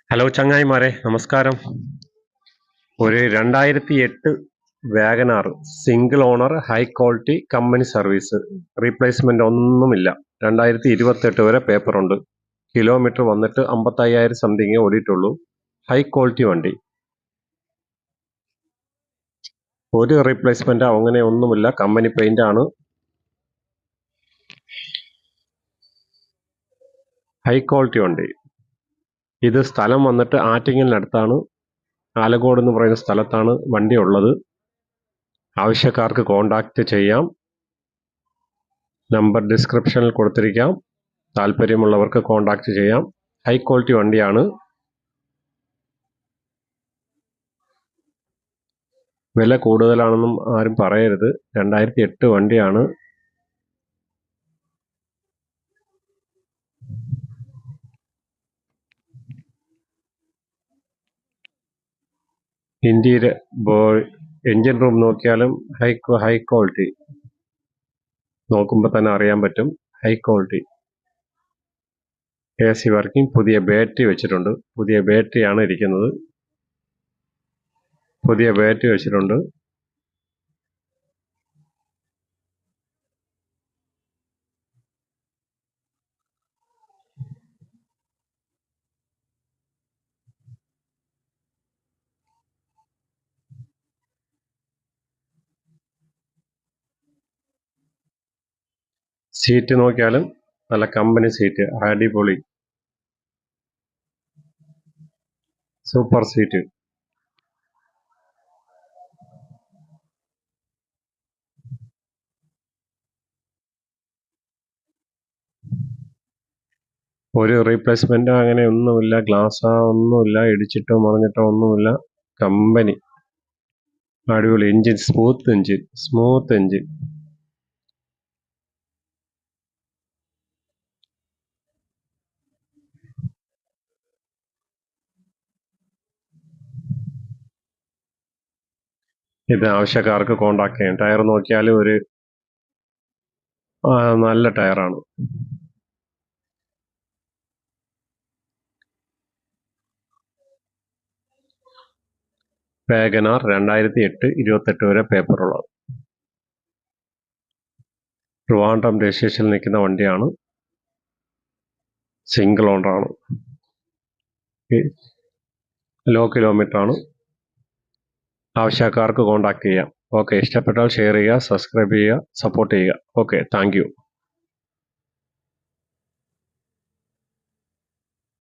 Hello ചങ്ങായിമാരെ, നമസ്കാരം. ഒരു 2008 Wagon R single owner high quality company service, replacement ഒന്നുമില്ല. 2028 വരെ പേപ്പറുണ്ട്. കിലോമീറ്റർ വന്നിട്ട് 55,000 സംതിങ് ഓടിയിട്ടുള്ളൂ. ഹൈ ക്വാളിറ്റി വണ്ടി, ഒരു റീപ്ലേസ്മെന്റ് അങ്ങനെ ഒന്നുമില്ല. കമ്പനി പെയിന്റ് ആണ്. ഹൈ ക്വാളിറ്റി വണ്ടി. ഇത് സ്ഥലം വന്നിട്ട് ആറ്റിങ്ങലിനടുത്താണ്. ആലക്കോട് എന്ന് പറയുന്ന സ്ഥലത്താണ് വണ്ടി ഉള്ളത്. ആവശ്യക്കാർക്ക് കോണ്ടാക്ട് ചെയ്യാം. നമ്പർ ഡിസ്ക്രിപ്ഷനിൽ കൊടുത്തിരിക്കാം. താല്പര്യമുള്ളവർക്ക് കോണ്ടാക്ട് ചെയ്യാം. ഹൈ ക്വാളിറ്റി വണ്ടിയാണ്. വില കൂടുതലാണെന്നും ആരും പറയരുത്. 2008 വണ്ടിയാണ്. ഇന്റീരിയർ എൻജിൻ റൂം നോക്കിയാലും ഹൈ ക്വാളിറ്റി, നോക്കുമ്പോൾ തന്നെ അറിയാൻ പറ്റും. High quality. AC working. പുതിയ ബാറ്ററി വെച്ചിട്ടുണ്ട്. പുതിയ ബാറ്ററിയാണ് ഇരിക്കുന്നത്. പുതിയ ബാറ്ററി വെച്ചിട്ടുണ്ട്. സീറ്റ് നോക്കിയാലും നല്ല കമ്പനി സീറ്റ്, അടിപൊളി സൂപ്പർ സീറ്റ്. ഒരു റീപ്ലേസ്മെന്റ് അങ്ങനെ ഒന്നുമില്ല. ഗ്ലാസ് ഒന്നുമില്ല. ഇടിച്ചിട്ടോ മറിഞ്ഞിട്ടോ ഒന്നുമില്ല. കമ്പനി അടിപൊളി എഞ്ചിൻ. Smooth engine. ഇത് ആവശ്യക്കാർക്ക് കോണ്ടാക്ട് ചെയ്യാം. ടയർ നോക്കിയാൽ ഒരു നല്ല ടയറാണ്. വാഗനാർ 2008 28 വരെ പേപ്പറുള്ളത്. ട്രിവാൻഡ്രം രജിസ്ട്രേഷനിൽ നിൽക്കുന്ന വണ്ടിയാണ്. സിംഗിൾ ഓണറാണ്. ലോ കിലോമീറ്റർ ആണ്. ആവശ്യക്കാർക്ക് കോണ്ടാക്ട് ചെയ്യാം. ഓക്കെ, ഇഷ്ടപ്പെട്ടാൽ ഷെയർ ചെയ്യുക, സബ്സ്ക്രൈബ് ചെയ്യുക, സപ്പോർട്ട് ചെയ്യുക. Okay, thank you.